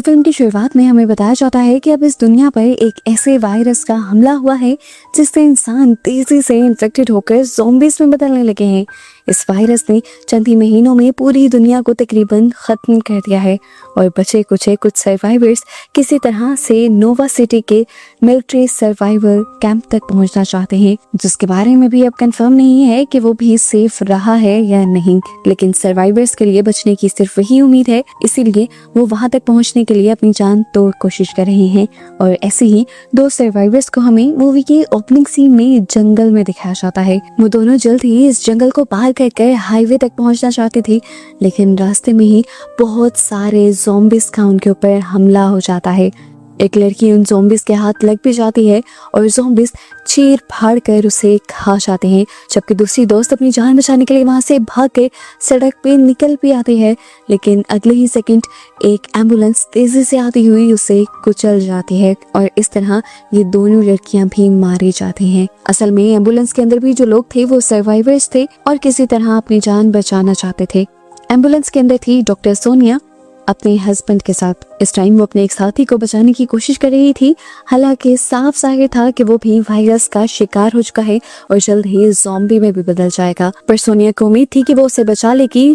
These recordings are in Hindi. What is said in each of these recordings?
तो फिल्म की शुरुआत में हमें बताया जाता है कि अब इस दुनिया पर एक ऐसे वायरस का हमला हुआ है जिससे इंसान तेजी से इन्फेक्टेड होकर ज़ॉम्बीज में बदलने लगे हैं। इस वायरस ने चंद ही महीनों में पूरी दुनिया को तकरीबन खत्म कर दिया है और बचे कुछ सर्वाइवर्स किसी तरह से नोवा सिटी के मिलिट्री सर्वाइवल कैंप तक पहुंचना चाहते हैं, जिसके बारे में भी अब कंफर्म नहीं है कि वो भी सेफ रहा है या नहीं। लेकिन सर्वाइवर्स के लिए बचने की सिर्फ वही उम्मीद है, इसीलिए वो वहां तक पहुंचने के लिए अपनी जान तोड़ कोशिश कर रहे हैं। और ऐसे ही दो सर्वाइवर्स को हमें मूवी के ओपनिंग सीन में जंगल में दिखाया जाता है। वो दोनों जल्द ही इस जंगल को पार कर हाईवे तक पहुंचना चाहते थे, लेकिन रास्ते में ही बहुत सारे ज़ॉम्बीज का उनके ऊपर हमला हो जाता है। एक लड़की उन ज़ॉम्बीज के हाथ लग भी जाती है और ज़ॉम्बीज चीर फाड़ कर उसे खा जाते हैं, जबकि दूसरी दोस्त अपनी जान बचाने के लिए वहां से भाग के सड़क पे निकल भी आती है। लेकिन अगले ही सेकंड एक एम्बुलेंस तेजी से आती हुई उसे कुचल जाती है और इस तरह ये दोनों लड़कियां भी मारी जाती हैं। असल में एम्बुलेंस के अंदर भी जो लोग थे वो सर्वाइवर्स थे और किसी तरह अपनी जान बचाना चाहते थे। एम्बुलेंस के अंदर थी डॉक्टर सोनिया अपने हस्बैंड के साथ। इस टाइम वो अपने एक साथी को बचाने की कोशिश कर रही थी, हालांकि साफ जाहिर था कि वो भी वायरस का शिकार हो चुका है और जल्द ही ज़ॉम्बी में भी बदल जाएगा। पर सोनिया को उम्मीद थी कि वो उसे बचा लेगी,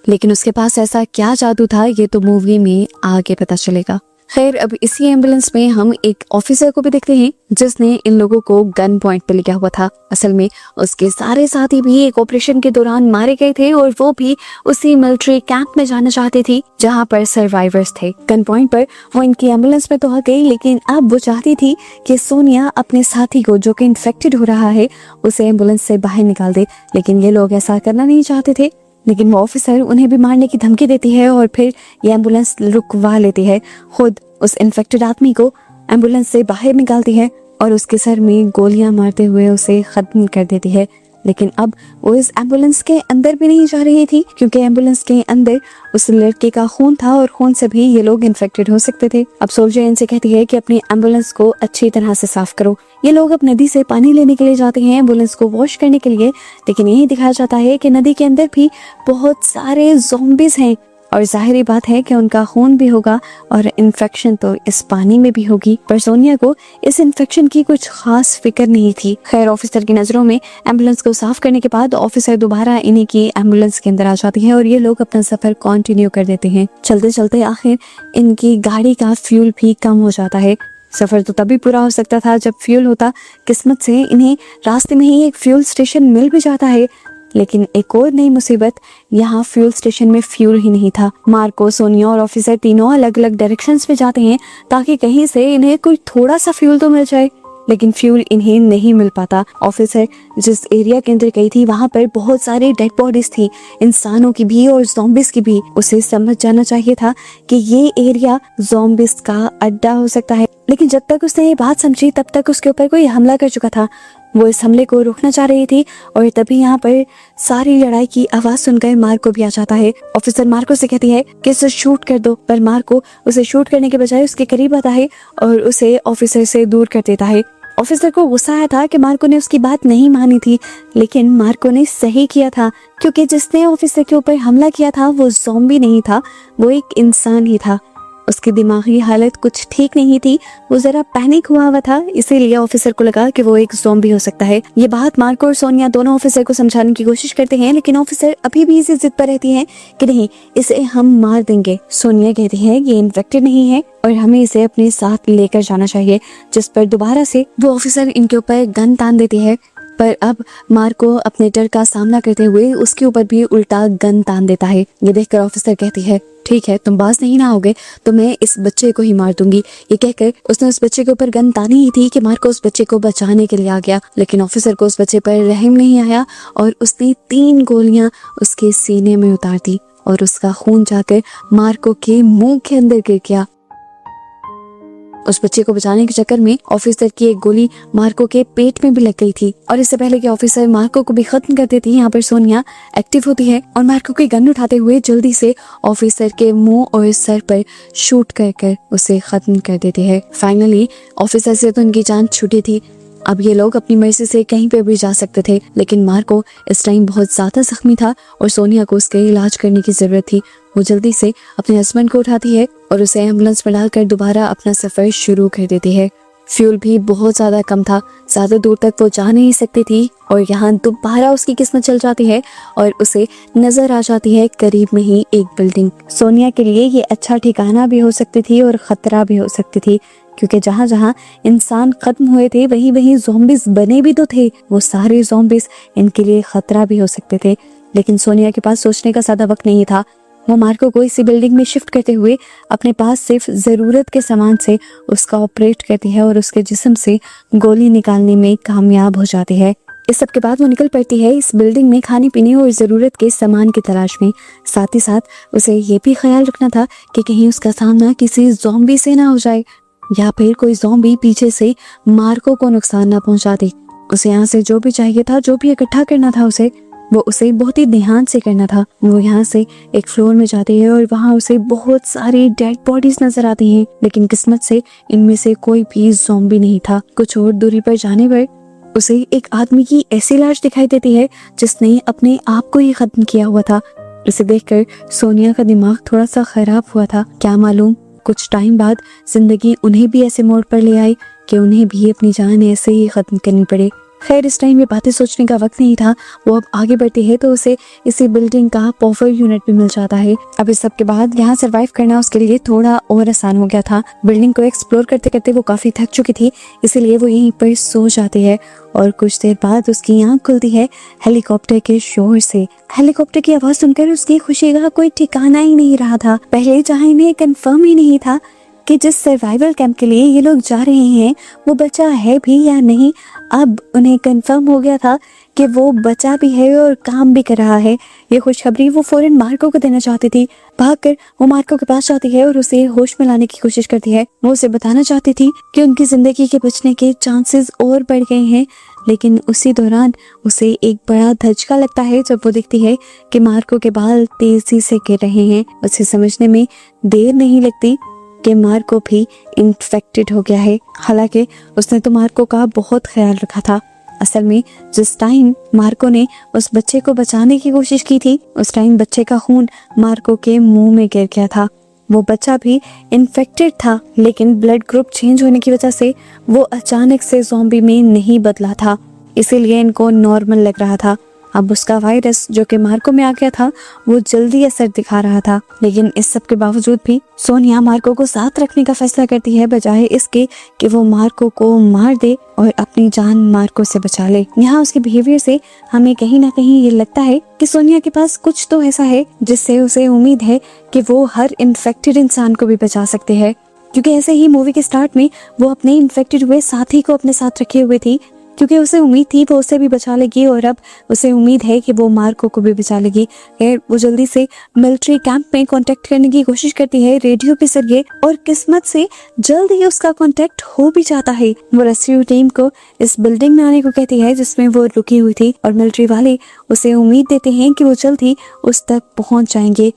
लेकिन उसके पास ऐसा क्या जादू था ये तो मूवी में आगे पता चलेगा। खैर, अब इसी एम्बुलेंस में हम एक ऑफिसर को भी देखते हैं जिसने इन लोगों को गन पॉइंट पे लिया हुआ था। असल में उसके सारे साथी भी एक ऑपरेशन के दौरान मारे गए थे और वो भी उसी मिलिट्री कैंप में जाना चाहती थी जहां पर सर्वाइवर्स थे। गन पॉइंट पर वो इनकी एम्बुलेंस में तो आ गई, लेकिन अब वो चाहती थी कि सोनिया अपने साथी को जो कि इन्फेक्टेड हो रहा है उसे एम्बुलेंस से बाहर निकाल दे, लेकिन ये लोग ऐसा करना नहीं चाहते थे। लेकिन वो ऑफिसर उन्हें भी मारने की धमकी देती है और फिर ये एम्बुलेंस रुकवा लेती है। खुद उस इन्फेक्टेड आदमी को एम्बुलेंस से बाहर निकालती है और उसके सर में गोलियां मारते हुए उसे खत्म कर देती है। लेकिन अब वो इस एम्बुलेंस के अंदर भी नहीं जा रही थी, क्योंकि एम्बुलेंस के अंदर उस लड़के का खून था और खून से भी ये लोग इन्फेक्टेड हो सकते थे। अब सोल्जर इनसे कहती है कि अपनी एम्बुलेंस को अच्छी तरह से साफ करो। ये लोग अब नदी से पानी लेने के लिए जाते हैं एम्बुलेंस को वॉश करने के लिए, लेकिन यही दिखाया जाता है कि नदी के अंदर भी बहुत सारे ज़ॉम्बीज हैं और जाहिर बात है कि उनका खून भी होगा और इन्फेक्शन तो इस पानी में भी होगी। पर सोनिया को इस इन्फेक्शन की कुछ खास फिक्र नहीं थी। खैर, ऑफिसर की नजरों में एम्बुलेंस को साफ करने के बाद ऑफिसर दोबारा इन्हीं की एम्बुलेंस के अंदर आ जाती है और ये लोग अपना सफर कंटिन्यू कर देते हैं। चलते चलते आखिर इनकी गाड़ी का फ्यूल भी कम हो जाता है। सफर तो तभी पूरा हो सकता था जब फ्यूल होता। किस्मत से इन्हें रास्ते में ही एक फ्यूल स्टेशन मिल भी जाता है, लेकिन एक और नई मुसीबत, यहाँ फ्यूल स्टेशन में फ्यूल ही नहीं था। मार्को, सोनिया और ऑफिसर तीनों अलग अलग डायरेक्शंस में जाते हैं ताकि कहीं से इन्हें कोई थोड़ा सा फ्यूल तो मिल जाए, लेकिन फ्यूल इन्हें नहीं मिल पाता। ऑफिसर जिस एरिया के अंदर गई थी वहां पर बहुत सारे डेड बॉडीज थी, इंसानों की भी और ज़ॉम्बीज की भी। उसे समझ जाना चाहिए था कि ये एरिया ज़ॉम्बीज का अड्डा हो सकता है, लेकिन जब तक उसने ये बात समझी तब तक उसके ऊपर कोई हमला कर चुका था। वो इस हमले को रोकना चाह रही थी और तभी यहाँ पर सारी लड़ाई की आवाज सुनकर मार्को भी आ जाता है। ऑफिसर मार्को से कहती है कि इसे शूट कर दो, पर मार्को उसे शूट करने के बजाय उसके करीब आता है और उसे ऑफिसर से दूर कर देता है। ऑफिसर को गुस्सा आया था कि मार्को ने उसकी बात नहीं मानी थी, लेकिन मार्को ने सही किया था, क्योंकि जिसने ऑफिसर के ऊपर हमला किया था वो ज़ॉम्बी नहीं था, वो एक इंसान ही था। उसकी दिमागी हालत कुछ ठीक नहीं थी, वो जरा पैनिक हुआ था, इसीलिए ऑफिसर को लगा कि वो एक ज़ॉम्बी हो सकता है। ये बात मार्को और सोनिया दोनों ऑफिसर को समझाने की कोशिश करते हैं, लेकिन ऑफिसर अभी भी इसी जिद पर रहती हैं कि नहीं, इसे हम मार देंगे। सोनिया कहती है ये इन्फेक्टेड नहीं है और हमें इसे अपने साथ लेकर जाना चाहिए, जिस पर दोबारा से वो ऑफिसर इनके ऊपर गन तान देती है। पर अब मार्को अपने डर का सामना करते हुए उसके ऊपर भी उल्टा गन तान देता है। ये देखकर ऑफिसर कहती है ठीक है, तुम बाज नहीं ना आओगे तो मैं इस बच्चे को ही मार दूंगी। ये कहकर उसने उस बच्चे के ऊपर गन तानी ही थी कि मार्को उस बच्चे को बचाने के लिए आ गया, लेकिन ऑफिसर को उस बच्चे पर रहम नहीं आया और उसने 3 गोलियां उसके सीने में उतार दी और उसका खून जाकर मार्को के मुंह के अंदर गिर गया। उस बच्चे को बचाने के चक्कर में ऑफिसर की एक गोली मार्को के पेट में भी लग गई थी और इससे पहले कि ऑफिसर मार्को को भी खत्म कर देती, यहाँ पर सोनिया एक्टिव होती है और मार्को की गन उठाते हुए जल्दी से ऑफिसर के मुंह और सर पर शूट कर उसे खत्म कर देती है। फाइनली ऑफिसर से तो उनकी जान छूटी थी, अब ये लोग अपनी मर्जी से कहीं पे भी जा सकते थे, लेकिन मार्को इस टाइम बहुत ज्यादा जख्मी था और सोनिया को उसके इलाज करने की जरूरत थी। वो जल्दी से अपने हस्बैंड को उठाती है और उसे एम्बुलेंस में डालकर दोबारा अपना सफर शुरू कर देती है। फ्यूल भी बहुत ज्यादा कम था, ज्यादा दूर तक वो जा नहीं सकती थी और यहाँ दोबारा उसकी किस्मत चल जाती है और उसे नजर आ जाती है करीब में ही एक बिल्डिंग। सोनिया के लिए ये अच्छा ठिकाना भी हो सकती थी और खतरा भी हो सकती थी, क्योंकि जहाँ जहाँ इंसान खत्म हुए थे वहीं वहीं ज़ॉम्बीज़ बने भी तो थे। वो सारे ज़ॉम्बीज़ इनके लिए खतरा भी हो सकते थे, लेकिन सोनिया के पास सोचने का ज्यादा वक्त नहीं था। वो मार्को को इसी बिल्डिंग में शिफ्ट करते हुए अपने पास सिर्फ ज़रूरत के सामान से उसका ऑपरेट करती है और उसके जिस्म से गोली निकालने में कामयाब हो जाती है। इस सब के बाद वो निकल पड़ती है इस बिल्डिंग में खाने पीने और ज़रूरत के सामान की तलाश में। साथ ही साथ उसे ये भी ख्याल रखना था कि कहीं उसका सामना किसी ज़ॉम्बी से ना हो जाए या फिर कोई ज़ॉम्बी पीछे से मार्को को नुकसान ना पहुंचा दे। उसे यहाँ से जो भी चाहिए था, जो भी इकट्ठा करना था उसे बहुत ही ध्यान से करना था। वो यहाँ से एक फ्लोर में जाती है और वहाँ उसे बहुत सारी डेड बॉडीज नजर आती हैं, लेकिन किस्मत से इनमें से कोई भी ज़ॉम्बी नहीं था। कुछ और दूरी पर जाने पर उसे एक आदमी की ऐसी लाश दिखाई देती है जिसने अपने आप को ही खत्म किया हुआ था। इसे देखकर सोनिया का दिमाग थोड़ा सा खराब हुआ था। क्या मालूम कुछ टाइम बाद जिंदगी उन्हें भी ऐसे मोड़ पर ले आई कि उन्हें भी अपनी जान ऐसे ही खत्म करनी पड़े। खैर, इस टाइम ये बातें सोचने का वक्त नहीं था। वो अब आगे बढ़ती है तो उसे इसी बिल्डिंग का पॉवर यूनिट भी मिल जाता है। अब इस सब के बाद यहाँ सरवाइव करना उसके लिए थोड़ा और आसान हो गया था। बिल्डिंग को एक्सप्लोर करते करते वो काफी थक चुकी थी, इसीलिए वो यहीं पर सो जाती है और कुछ देर बाद उसकी आंख खुलती है हेलीकॉप्टर के शोर से। हेलीकॉप्टर की आवाज सुनकर उसकी खुशी का कोई ठिकाना ही नहीं रहा था। पहले जहाँ इन्हें कंफर्म ही नहीं था कि जिस सर्वाइवल कैंप के लिए ये लोग जा रहे हैं वो बचा है भी या नहीं, अब उन्हें कंफर्म हो गया था कि वो बचा भी है और काम भी कर रहा है। ये खुशखबरी वो फौरन मार्को को देना चाहती थी। भागकर वो मार्को के पास जाती है और उसे होश में लाने की कोशिश करती है। वो उसे बताना चाहती थी कि उनकी जिंदगी के बचने के चांसेस और बढ़ गए हैं, लेकिन उसी दौरान उसे एक बड़ा धचका लगता है जब वो देखती है कि मार्को के बाल तेजी से गिर रहे हैं। उसे समझने में देर नहीं लगती कि मार्को भी इन्फेक्टेड हो गया है। हालांकि उसने तो मार्को का बहुत ख्याल रखा था। असल में जिस टाइम मार्को ने उस बच्चे को बचाने की कोशिश की थी उस टाइम बच्चे का खून मार्को के मुंह में गिर गया था। वो बच्चा भी इन्फेक्टेड था, लेकिन ब्लड ग्रुप चेंज होने की वजह से वो अचानक से ज़ॉम्बी में नहीं बदला था, इसीलिए इनको नॉर्मल लग रहा था। अब उसका वायरस जो कि मार्को में आ गया था वो जल्दी असर दिखा रहा था, लेकिन इस सब के बावजूद भी सोनिया मार्को को साथ रखने का फैसला करती है, बजाय इसके कि वो मार्को को मार दे और अपनी जान मार्को से बचा ले। यहाँ उसके बिहेवियर से हमें कहीं ना कहीं ये लगता है कि सोनिया के पास कुछ तो ऐसा है जिससे उसे उम्मीद है कि वो हर इन्फेक्टेड इंसान को भी बचा सकते हैं, क्योंकि ऐसे ही मूवी के स्टार्ट में वो अपने इन्फेक्टेड हुए साथी को अपने साथ रखे हुए थी, क्योंकि उसे उम्मीद थी वो उसे भी बचा लेगी और अब उसे उम्मीद है कि वो मार्को को भी बचा लेगी। खैर, वो जल्दी से मिलिट्री कैंप में कांटेक्ट करने की कोशिश करती है रेडियो के जरिए और किस्मत से जल्द ही उसका कांटेक्ट हो भी जाता है। वो रेस्क्यू टीम को इस बिल्डिंग में आने को कहती है जिसमें वो रुकी हुई थी और मिलिट्री वाले उसे उम्मीद देते हैं कि वो जल्द ही उस तक पहुंच जाएंगे।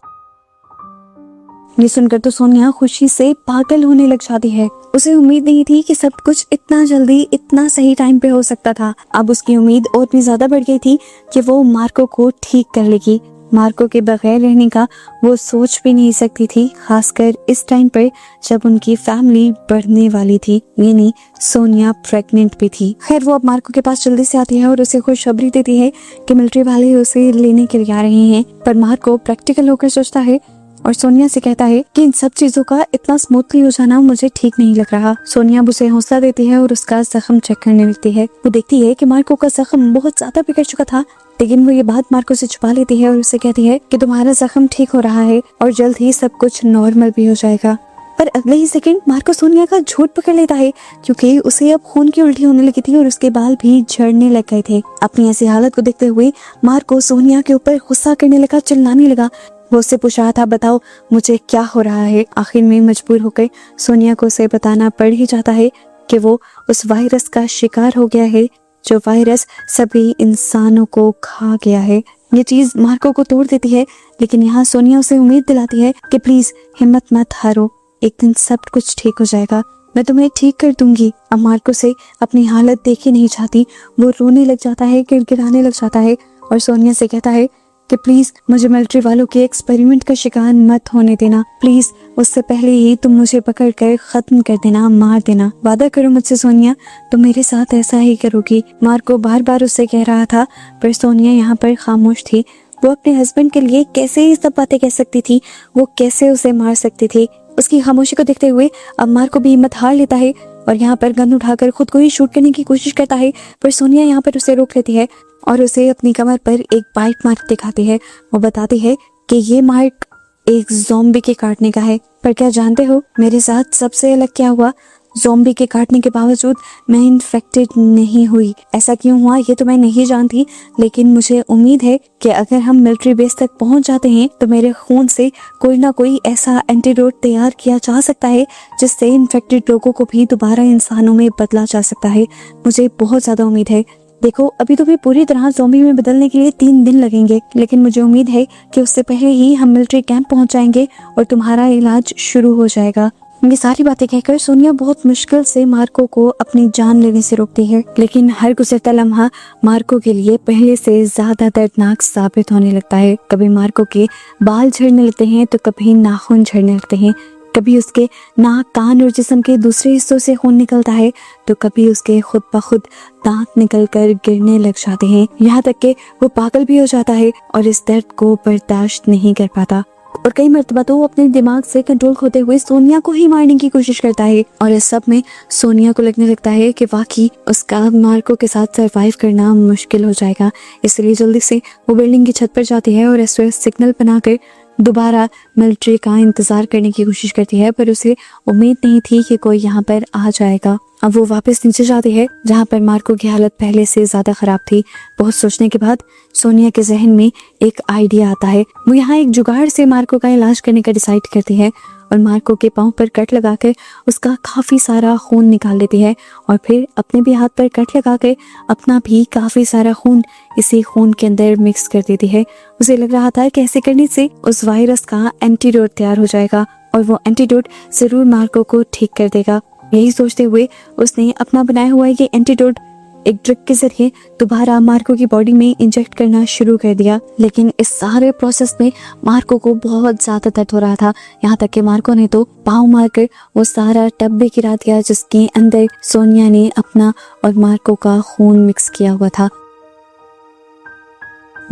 ये सुनकर तो सोनिया खुशी से पागल होने लग जाती है। उसे उम्मीद नहीं थी कि सब कुछ इतना जल्दी इतना सही टाइम पे हो सकता था। अब उसकी उम्मीद और भी ज्यादा बढ़ गई थी कि वो मार्को को ठीक कर लेगी। मार्को के बगैर रहने का वो सोच भी नहीं सकती थी, खासकर इस टाइम पर जब उनकी फैमिली बढ़ने वाली थी, यानी सोनिया प्रेग्नेंट भी थी। खैर, वो अब मार्को के पास जल्दी से आती है और उसे खुशखबरी देती है कि मिलिट्री वाले उसे लेने के लिए आ रहे हैं। पर मार्को प्रैक्टिकल होकर सोचता है और सोनिया से कहता है कि इन सब चीजों का इतना स्मूथली हो जाना मुझे ठीक नहीं लग रहा। सोनिया उसे हौसला देती है और उसका जख्म चेक करने लगती है। वो देखती है कि मार्को का जख्म बहुत ज्यादा बिगड़ चुका था, लेकिन वो ये बात मार्को से छुपा लेती है और उसे कहती है कि तुम्हारा जख्म ठीक हो रहा है और जल्द ही सब कुछ नॉर्मल भी हो जाएगा। पर अगले ही सेकंड मार्को सोनिया का झूठ पकड़ लेता है, क्योंकि उसे अब खून की उल्टी होने लगी थी और उसके बाल भी झड़ने लग गए थे। अपनी ऐसी हालत को देखते हुए मार्को सोनिया के ऊपर गुस्सा करने लगा, चिल्लाने लगा। वो उससे पूछ रहा था, बताओ मुझे क्या हो रहा है। आखिर में मजबूर होकर सोनिया को उसे बताना पड़ ही जाता है कि वो उस वायरस का शिकार हो गया है, जो वायरस सभी इंसानों को खा गया है। ये चीज मार्को को तोड़ देती है, लेकिन यहाँ सोनिया उसे उम्मीद दिलाती है कि प्लीज हिम्मत मत हारो, एक दिन सब कुछ ठीक हो जाएगा। मैं तुम्हें ठीक कर दूंगी। अब मार्को से अपनी हालत देख ही नहीं चाहती, वो रोने लग जाता है, गिड़गिड़ाने लग जाता है और सोनिया से कहता है कि प्लीज मुझे मिलिट्री वालों के एक्सपेरिमेंट का शिकार मत होने देना, प्लीज उससे पहले ही तुम मुझे पकड़ कर खत्म कर देना, मार देना। वादा करो मुझसे सोनिया, तुम मेरे साथ ऐसा ही करोगी। मार्को बार बार उससे कह रहा था, पर सोनिया यहाँ पर खामोश थी। वो अपने हस्बैंड के लिए कैसे ये सब बातें कह सकती थी, वो कैसे उसे मार सकती थी। उसकी खामोशी को देखते हुए अब मार्को भी हिम्मत हार लेता है और यहाँ पर गन उठाकर खुद को ही शूट करने की कोशिश करता है, पर सोनिया यहाँ पर उसे रोक लेती है और उसे अपनी कमर पर एक बाइट मार्क दिखाती है। वो बताती है कि ये मार्क एक ज़ॉम्बी के काटने का है। पर क्या जानते हो मेरे साथ सबसे अलग क्या हुआ? ज़ॉम्बी के काटने के बावजूद मैं इन्फेक्टेड नहीं हुई। ऐसा क्यों हुआ ये तो मैं नहीं जानती, लेकिन मुझे उम्मीद है कि अगर हम मिलिट्री बेस तक पहुंच जाते हैं तो मेरे खून से कोई ना कोई ऐसा एंटीडोट तैयार किया जा सकता है जिससे इन्फेक्टेड लोगों को भी दोबारा इंसानों में बदला जा सकता है। मुझे बहुत ज्यादा उम्मीद है। देखो अभी तो भी पूरी तरह ज़ॉम्बी में बदलने के लिए 3 दिन लगेंगे, लेकिन मुझे उम्मीद है कि उससे पहले ही हम मिलिट्री कैंप पहुंच जाएंगे और तुम्हारा इलाज शुरू हो जाएगा। ये सारी बातें कहकर सोनिया बहुत मुश्किल से मार्को को अपनी जान लेने से रोकती है, लेकिन हर गुजरता लम्हा मार्को के लिए पहले से ज्यादा दर्दनाक साबित होने लगता है। कभी मार्को के बाल झड़ने लगते हैं तो कभी नाखून झड़ने लगते हैं, कभी उसके नाक, कान और जिस्म के दूसरे हिस्सों से खून निकलता है तो कभी उसके खुद ब खुद दांत निकलकर गिरने लग जाते हैं। यहाँ तक कि वो पागल भी हो जाता है और इस दर्द को बर्दाश्त नहीं कर पाता और कई मर्तबा तो वो अपने दिमाग से कंट्रोल खोते हुए सोनिया को ही मारने की कोशिश करता है। और इस सब में सोनिया को लगने लगता है कि वाकई उसका मार्को के साथ सरवाइव करना मुश्किल हो जाएगा। इसलिए जल्दी से वो बिल्डिंग की छत पर जाती है और SOS सिग्नल बनाकर दोबारा मिलिट्री का इंतजार करने की कोशिश करती है, पर उसे उम्मीद नहीं थी कि कोई यहाँ पर आ जाएगा। अब वो वापस नीचे जाती है जहाँ पर मार्को की हालत पहले से ज्यादा खराब थी। बहुत सोचने के बाद सोनिया के जहन में एक आइडिया आता है। वो यहाँ एक जुगाड़ से मार्को का इलाज करने का डिसाइड करती है और मार्को के पाँव पर कट लगाकर उसका काफी सारा खून निकाल लेती है और फिर अपने भी हाथ पर कट लगाकर अपना भी काफी सारा खून इसी खून के अंदर मिक्स कर देती है। उसे लग रहा था कि ऐसे करने से उस वायरस का एंटीडोट तैयार हो जाएगा और वो एंटीडोट जरूर मार्को को ठीक कर देगा। यही सोचते हुए उसने अपना बनाया हुआ ये एंटीडोट एक ड्रिप के जरिए दोबारा मार्को की बॉडी में इंजेक्ट करना शुरू कर दिया। लेकिन इस सारे प्रोसेस में मार्को को बहुत ज्यादा दर्द हो रहा था, यहाँ तक कि मार्को ने तो पाँव मारकर वो सारा टब भी गिरा दिया जिसके अंदर सोनिया ने अपना और मार्को का खून मिक्स किया हुआ था।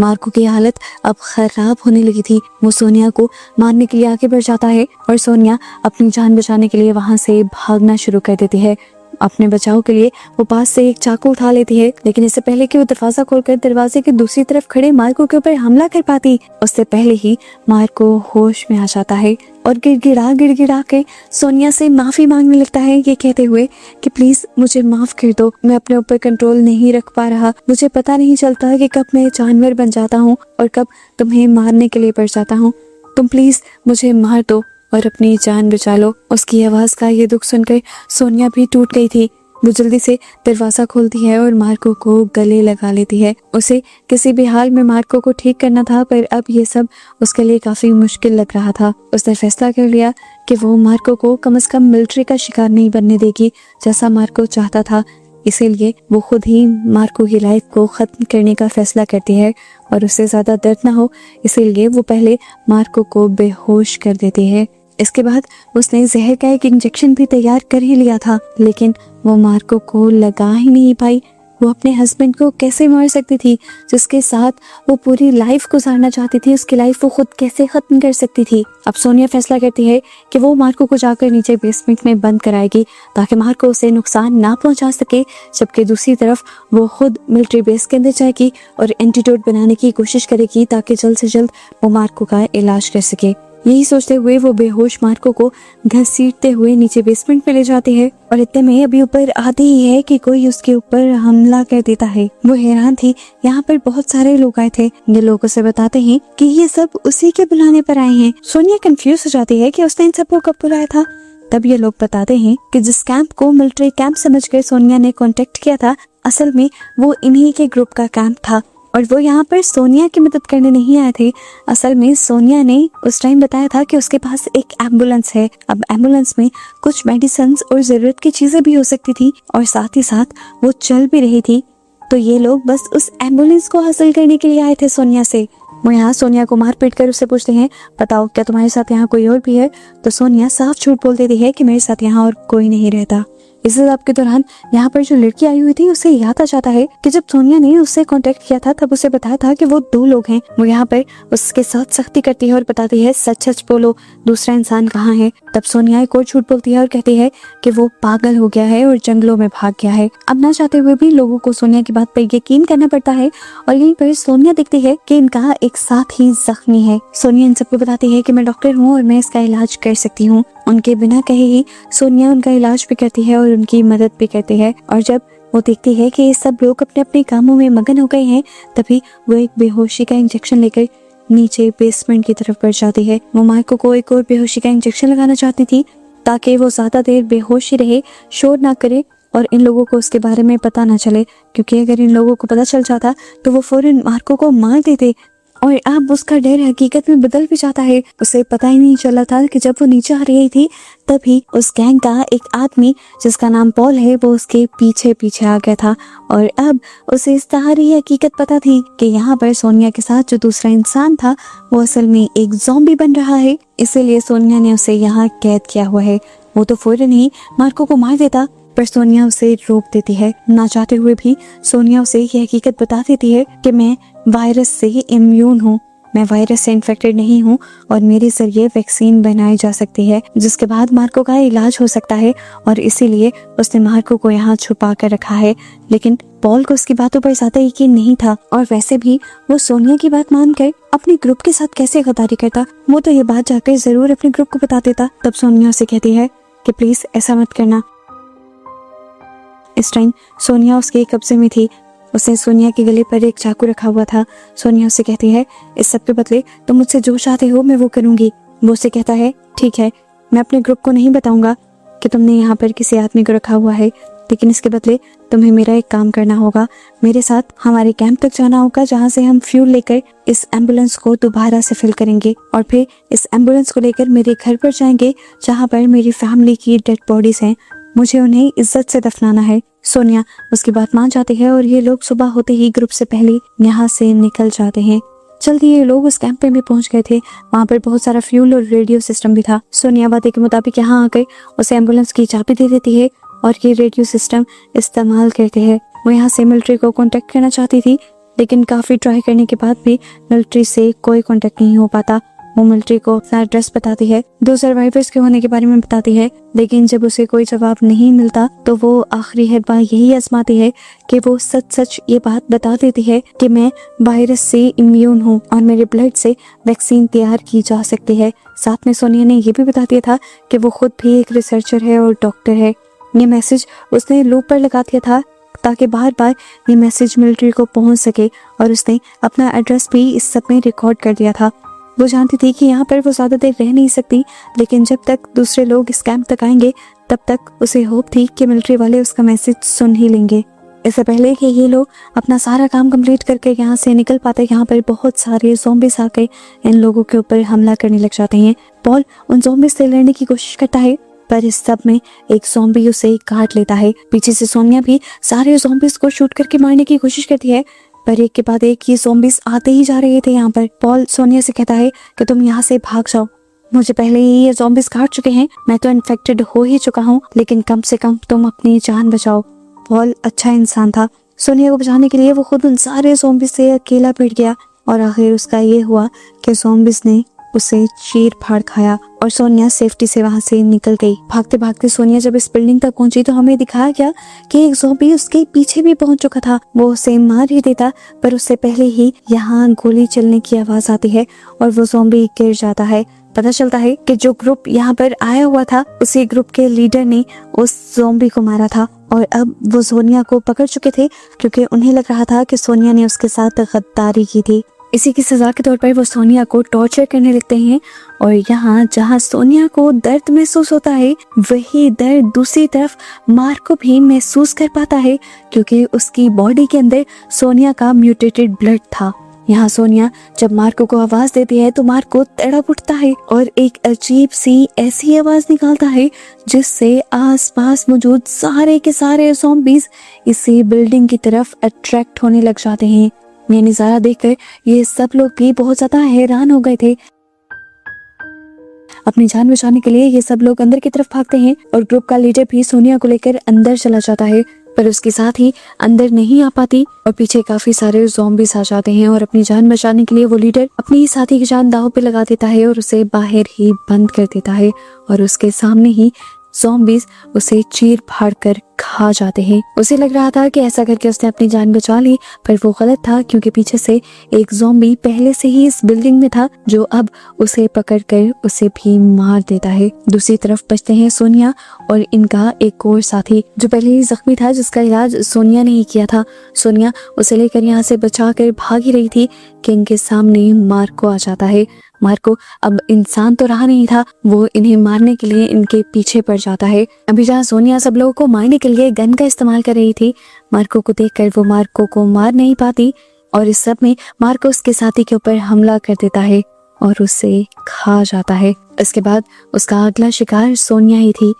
मार्को की हालत अब खराब होने लगी थी। वो सोनिया को मारने के लिए आगे बढ़ जाता है और सोनिया अपनी जान बचाने के लिए वहां से भागना शुरू कर देती है। अपने बचाव के लिए वो पास से एक चाकू उठा लेती है, लेकिन इससे पहले कि वो दरवाजा खोलकर दरवाजे के दूसरी तरफ खड़े मार्को के ऊपर हमला कर पाती, उससे पहले ही मार्को होश में आ जाता है और गिड़गिड़ा के सोनिया से माफी मांगने लगता है, ये कहते हुए कि प्लीज मुझे माफ कर दो, मैं अपने ऊपर कंट्रोल नहीं रख पा रहा, मुझे पता नहीं चलता कि कब मैं जानवर बन जाता हूँ और कब तुम्हें मारने के लिए पड़ जाता हूँ। तुम प्लीज मुझे मार दो और अपनी जान बचा लो। उसकी आवाज का ये दुख सुनकर सोनिया भी टूट गई थी। वो जल्दी से दरवाजा खोलती है और मार्को को गले लगा लेती है। उसे किसी भी हाल में मार्को को ठीक करना था, पर अब ये सब उसके लिए काफी मुश्किल लग रहा था। उसने फैसला कर लिया कि वो मार्को को कम से कम मिलिट्री का शिकार नहीं बनने देगी जैसा मार्को चाहता था। इसीलिए वो खुद ही मार्को की लाइफ को खत्म करने का फैसला करती है और उससे ज्यादा दर्द ना हो इसीलिए वो पहले मार्को को बेहोश कर देती है। इसके बाद उसने जहर का एक इंजेक्शन भी तैयार कर ही लिया था, लेकिन वो मार्को को लगा ही नहीं पाई। वो अपने हस्बैंड को कैसे मार सकती थी जिसके साथ वो पूरी लाइफ गुजारना चाहती थी, उसकी लाइफ वो खुद कैसे खत्म कर सकती थी। अब सोनिया फैसला करती है कि वो मार्को को जाकर नीचे बेसमेंट में बंद कराएगी ताकि मार्को उसे नुकसान ना पहुंचा सके, जबकि दूसरी तरफ वो खुद मिलिट्री बेस के अंदर जाएगी और एंटीडोट बनाने की कोशिश करेगी ताकि जल्द से जल्द वो मार्को का इलाज कर सके। यही सोचते हुए वो बेहोश मार्को को घसीटते हुए नीचे बेसमेंट में ले जाती है और इतने में अभी ऊपर आती ही है कि कोई उसके ऊपर हमला कर देता है। वो हैरान थी, यहाँ पर बहुत सारे लोग आए थे। ये लोग उसे बताते हैं कि ये सब उसी के बुलाने पर आए हैं। सोनिया कंफ्यूज हो जाती है कि उसने इन सबको कब बुलाया था। तब ये लोग बताते हैं कि जिस कैंप को मिलिट्री कैंप समझकर सोनिया ने कांटेक्ट किया था, असल में वो इन्हीं के ग्रुप का कैंप था और वो यहाँ पर सोनिया की मदद करने नहीं आए थे। असल में सोनिया ने उस टाइम बताया था कि उसके पास एक एम्बुलेंस है। अब एम्बुलेंस में कुछ मेडिसिन और जरूरत की चीजें भी हो सकती थी और साथ ही साथ वो चल भी रही थी। तो ये लोग बस उस एम्बुलेंस को हासिल करने के लिए आए थे सोनिया से। वो यहाँ सोनिया को मार पीट कर उससे पूछते हैं, बताओ क्या तुम्हारे साथ यहाँ कोई और भी है? तो सोनिया साफ झूठ बोल देती है कि मेरे साथ यहाँ और कोई नहीं रहता। इस सब के दौरान यहाँ पर जो लड़की आई हुई थी उसे याद आ जाता है कि जब सोनिया ने उससे कांटेक्ट किया था तब उसे बताया था कि वो 2 लोग हैं। वो यहाँ पर उसके साथ सख्ती करती है और बताती है सच सच बोलो, दूसरा इंसान कहाँ है? तब सोनिया एक और झूठ बोलती है और कहती है कि वो पागल हो गया है और जंगलों में भाग गया है। अब ना चाहते हुए भी लोगों को सोनिया की बात पर यकीन करना पड़ता है और यहीं पर सोनिया देखती है कि इनका एक साथ ही जख्मी है। सोनिया इन सबको बताती है कि मैं डॉक्टर हूँ और मैं इसका इलाज कर सकती हूँ। उनके बिना कहे ही सोनिया उनका इलाज भी करती है और उनकी मदद भी करती है। और जब वो देखती है कि ये सब लोग अपने अपने कामों में मगन हो गए हैं, तभी वो एक बेहोशी का इंजेक्शन लेकर नीचे बेसमेंट की तरफ बढ़ जाती है। वो माइको को एक और बेहोशी का इंजेक्शन लगाना चाहती थी ताकि वो ज्यादा देर बेहोश ही रहे, शोर ना करे और इन लोगों को उसके बारे में पता ना चले, क्योंकि अगर इन लोगों को पता चल जाता तो वो फौरन मार्को को मार देते। और अब उसका डर हकीकत में बदल भी जाता है। उसे पता ही नहीं चला था कि जब वो नीचे आ रही थी तभी उस गैंग का एक आदमी जिसका नाम पॉल है वो उसके पीछे पीछे आ गया था। और अब उसे इस सारी हकीकत पता थी कि यहाँ पर सोनिया के साथ जो दूसरा इंसान था वो असल में एक ज़ॉम्बी बन रहा है, इसीलिए सोनिया ने उसे यहाँ कैद किया हुआ है। वो तो फौरन ही मार्को को मार देता, पर सोनिया उसे रोक देती है। ना चाहते हुए भी सोनिया उसे ये हकीकत बता देती है कि मैं वायरस से इम्यून हूँ, मैं वायरस से इन्फेक्टेड नहीं हूँ और मेरे जरिए वैक्सीन बनाई जा सकती है जिसके बाद मार्को का इलाज हो सकता है। और इसीलिए उसने मार्को को यहाँ छुपा कर रखा है। लेकिन पॉल को उसकी बातों पर ज्यादा यकीन नहीं था और वैसे भी वो सोनिया की बात मानकर अपने ग्रुप के साथ कैसे गद्दारी करता, वो तो ये बात जाकर जरूर अपने ग्रुप को बता देता। तब सोनिया उसे कहती है कि प्लीज ऐसा मत करना। इस टाइम सोनिया उसके कब्जे में थी। उसने सोनिया के गले पर एक चाकू रखा हुआ था। सोनिया उसे कहती है इस सब के बदले तुम मुझसे जो चाहते हो मैं वो करूंगी। वो उसे कहता है ठीक है, मैं अपने ग्रुप को नहीं बताऊंगा कि तुमने यहाँ पर किसी आदमी को रखा हुआ है, लेकिन इसके बदले तुम्हें मेरा एक काम करना होगा। मेरे साथ हमारे कैंप तक जाना होगा जहाँ से हम फ्यूल लेकर इस एम्बुलेंस को दोबारा से फिल करेंगे और फिर इस एम्बुलेंस को लेकर मेरे घर पर जाएंगे जहाँ पर मेरी फैमिली की डेड बॉडीज हैं। मुझे उन्हें इज्जत से दफनाना है। सोनिया उसकी बात मान जाती है और ये लोग सुबह होते ही ग्रुप से पहले यहाँ से निकल जाते हैं। जल्दी ये लोग उस कैंप में पहुंच गए थे। वहाँ पर बहुत सारा फ्यूल और रेडियो सिस्टम भी था। सोनिया वादे के मुताबिक यहाँ आकर उसे एम्बुलेंस की चाबी दे देती है और ये रेडियो सिस्टम इस्तेमाल करते हैं। वो यहाँ से मिलिट्री को कांटेक्ट करना चाहती थी, लेकिन काफी ट्राई करने के बाद भी मिलिट्री से कोई कांटेक्ट नहीं हो पाता। वो मिलिट्री को अपना एड्रेस बताती है, 2 सर्वाइवर्स के होने के बारे में बताती है, लेकिन जब उसे कोई जवाब नहीं मिलता तो वो आखिरी बार यही आजमाती है कि वो सच सच ये बात बता देती है कि मैं वायरस से इम्यून हूँ और मेरे ब्लड से वैक्सीन तैयार की जा सकती है। साथ में सोनिया ने ये भी बता दिया था कि वो खुद भी एक रिसर्चर है और डॉक्टर है। ये मैसेज उसने लूप पर लगा दिया था ताकि बार बार ये मैसेज मिलिट्री को पहुंच सके और उसने अपना एड्रेस भी इस सब में रिकॉर्ड कर दिया था। वो जानती थी कि यहाँ पर वो ज़्यादा देर रह नहीं सकती, लेकिन जब तक दूसरे लोग इस कैंप तक आएंगे तब तक उसे होप थी कि मिलिट्री वाले उसका मैसेज सुन ही लेंगे। इससे पहले कि ये लोग अपना सारा काम कंप्लीट करके यहाँ से निकल पाते, यहाँ पर बहुत सारे ज़ॉम्बीज़ आकर इन लोगों के ऊपर हमला करने लग जाते हैं। पॉल उन ज़ॉम्बीज़ से लड़ने की कोशिश करता है, पर इस सब में एक ज़ॉम्बी उसे काट लेता है। पीछे से सोनिया भी सारे ज़ॉम्बीज़ को शूट करके मारने की कोशिश करती है, पर एक के बाद एक ये ज़ॉम्बीज़ आते ही जा रहे थे। यहाँ पर पॉल सोनिया से कहता है कि तुम यहाँ से भाग जाओ, मुझे पहले ही ये ज़ॉम्बीज़ काट चुके हैं, मैं तो इन्फेक्टेड हो ही चुका हूँ, लेकिन कम से कम तुम अपनी जान बचाओ। पॉल अच्छा इंसान था। सोनिया को बचाने के लिए वो खुद उन सारे ज़ॉम्बीज़ से अकेला भिड़ गया और आखिर उसका ये हुआ कि ज़ॉम्बीज़ ने उसे चीर फाड़ खाया और सोनिया सेफ्टी से वहां से निकल गई। भागते भागते सोनिया जब इस बिल्डिंग तक पहुंची तो हमें दिखाया गया कि एक ज़ॉम्बी उसके पीछे भी पहुंच चुका था। वो उसे मार ही देता, पर उससे पहले ही यहाँ गोली चलने की आवाज आती है और वो ज़ॉम्बी गिर जाता है। पता चलता है कि जो ग्रुप यहाँ पर आया हुआ था उसी ग्रुप के लीडर ने उस ज़ॉम्बी को मारा था और अब वो सोनिया को पकड़ चुके थे, क्योंकि उन्हें लग रहा था कि सोनिया ने उसके साथ गद्दारी की थी। इसी की सजा के तौर पर वो सोनिया को टॉर्चर करने लगते हैं और यहाँ जहाँ सोनिया को दर्द महसूस होता है वही दर्द दूसरी तरफ मार्को भी महसूस कर पाता है, क्योंकि उसकी बॉडी के अंदर सोनिया का म्यूटेटेड ब्लड था। यहाँ सोनिया जब मार्को को आवाज देती है तो मार्को तड़प उठता है और एक अजीब सी ऐसी आवाज निकालता है जिससे आसपास मौजूद सारे के सारे ज़ॉम्बीज इसी बिल्डिंग की तरफ अट्रैक्ट होने लग जाते हैं। ये नजारा देखकर ये सब लोग भी बहुत ज्यादा हैरान हो गए थे। अपनी जान बचाने के लिए ये सब लोग अंदर की तरफ भागते हैं और ग्रुप का लीडर भी सोनिया को लेकर अंदर चला जाता है, पर उसके साथ ही अंदर नहीं आ पाती और पीछे काफी सारे ज़ॉम्बीज आ जाते हैं और अपनी जान बचाने के लिए वो लीडर अपनी ही साथी की जान दांव पे लगा देता है और उसे बाहर ही बंद कर देता है और उसके सामने ही ज़ॉम्बीज उसे चीर फाड़ कर खा जाते हैं। उसे लग रहा था कि ऐसा करके उसने अपनी जान बचा ली, पर वो गलत था, क्योंकि पीछे से एक ज़ॉम्बी पहले से ही इस बिल्डिंग में था जो अब उसे पकड़कर उसे भी मार देता है। दूसरी तरफ बचते हैं सोनिया और इनका एक और साथी जो पहले ही जख्मी था, जिसका इलाज सोनिया ने ही किया था। सोनिया उसे लेकर यहाँ से बचा कर भागी रही थी कि इनके सामने मार्को आ जाता है। मार्को अब इंसान तो रहा नहीं था, वो इन्हें मारने के लिए इनके पीछे पड़ जाता है। अभी जहाँ सोनिया सब लोगों को मारने के लिए गन का इस्तेमाल कर रही थी, मार्को को देखकर वो मार्को को मार नहीं पाती और इस सब में मार्को उसके साथी के ऊपर हमला कर देता है और उसे खा जाता है। इसके बाद उसका अगला शिकार सोनिया ही थी।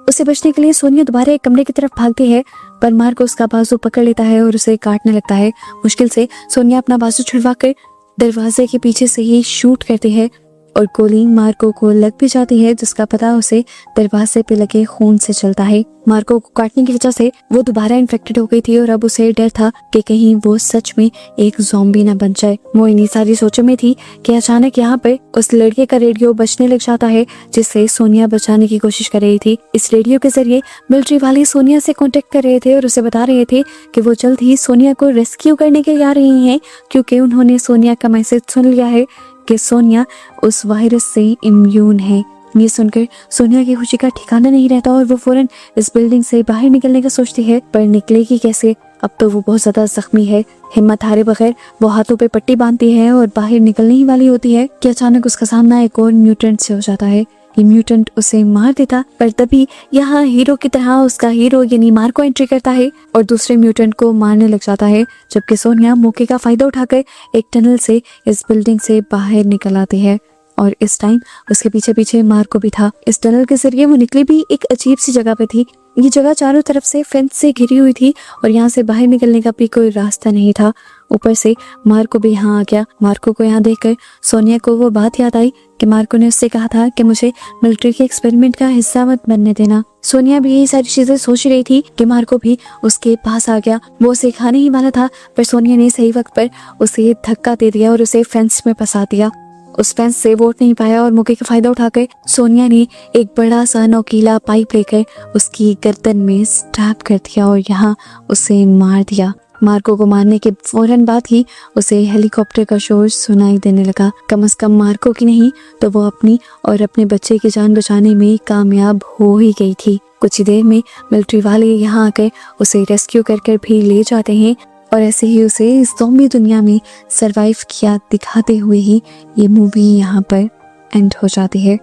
उसे बचने के लिए सोनिया दोबारा एक कमरे की तरफ भागती है, पर मार्को उसका बाजू पकड़ लेता है और उसे काटने लगता है। मुश्किल से सोनिया अपना बाजू छुड़वा कर दरवाजे के पीछे से ही शूट करती है और गोली मार्को को लग भी जाती है, जिसका पता उसे दरवाजे पे लगे खून से चलता है। मार्को को काटने की वजह से वो दोबारा इन्फेक्टेड हो गई थी और अब उसे डर था कि कहीं वो सच में एक ज़ॉम्बी ना बन जाए। वो इन्हीं सारी सोचों में थी कि अचानक यहाँ पे उस लड़के का रेडियो बजने लग जाता है जिससे सोनिया बचाने की कोशिश कर रही थी। इस रेडियो के जरिए मिलिट्री वाले सोनिया से कॉन्टेक्ट कर रहे थे और उसे बता रहे थे कि वो जल्द ही सोनिया को रेस्क्यू करने के लिए आ रही हैं, क्योंकि उन्होंने सोनिया का मैसेज सुन लिया है कि सोनिया उस वायरस से इम्यून है। ये सुनकर सोनिया की खुशी का ठिकाना नहीं रहता और वो फौरन इस बिल्डिंग से बाहर निकलने का सोचती है, पर निकलेगी कैसे? अब तो वो बहुत ज्यादा जख्मी है। हिम्मत हारे बगैर वो हाथों पे पट्टी बांधती है और बाहर निकलने ही वाली होती है कि अचानक उसका सामना एक और म्यूटेंट से हो जाता है। ये म्यूटेंट उसे मार देता, पर तभी यहाँ हीरो की तरह उसका हीरो यानी मार्को एंट्री करता है और दूसरे म्यूटेंट को मारने लग जाता है, जबकि सोनिया मौके का फायदा उठाकर एक टनल से इस बिल्डिंग से बाहर निकल आती है और इस टाइम उसके पीछे पीछे मार्को भी था। इस टनल के जरिए वो निकली भी एक अजीब सी जगह पे थी। ये जगह चारों तरफ से फेंस से घिरी हुई थी और यहाँ से बाहर निकलने का भी कोई रास्ता नहीं था। ऊपर से मार्को भी यहाँ आ गया। मार्को को यहाँ देखकर सोनिया को वो बात याद आई कि मार्को ने उससे कहा था कि मुझे मिलिट्री के एक्सपेरिमेंट का हिस्सा मत बनने देना। सोनिया भी यही सारी चीजें सोच रही थी कि मार्को भी उसके पास आ गया। वो उसे खाने ही वाला था, पर सोनिया ने सही वक्त पर उसे धक्का दे दिया और उसे फेंस में फंसा दिया। उस फेंस से वो उठ नहीं पाया और मौके का फायदा उठाकर सोनिया ने एक बड़ा सा नोकीला पाइप लेकर उसकी गर्दन में स्टैब कर दिया और यहाँ उसे मार दिया। मार्को को मारने के फौरन बाद ही उसे हेलीकॉप्टर का शोर सुनाई देने लगा। कम से कम मार्को की नहीं तो वो अपनी और अपने बच्चे की जान बचाने में कामयाब हो ही गई थी। कुछ ही देर में मिलिट्री वाले यहाँ आकर उसे रेस्क्यू कर भी ले जाते हैं और ऐसे ही उसे इस ज़ॉम्बी दुनिया में सरवाइव किया दिखाते हुए ही ये मूवी यहाँ पर एंड हो जाती है।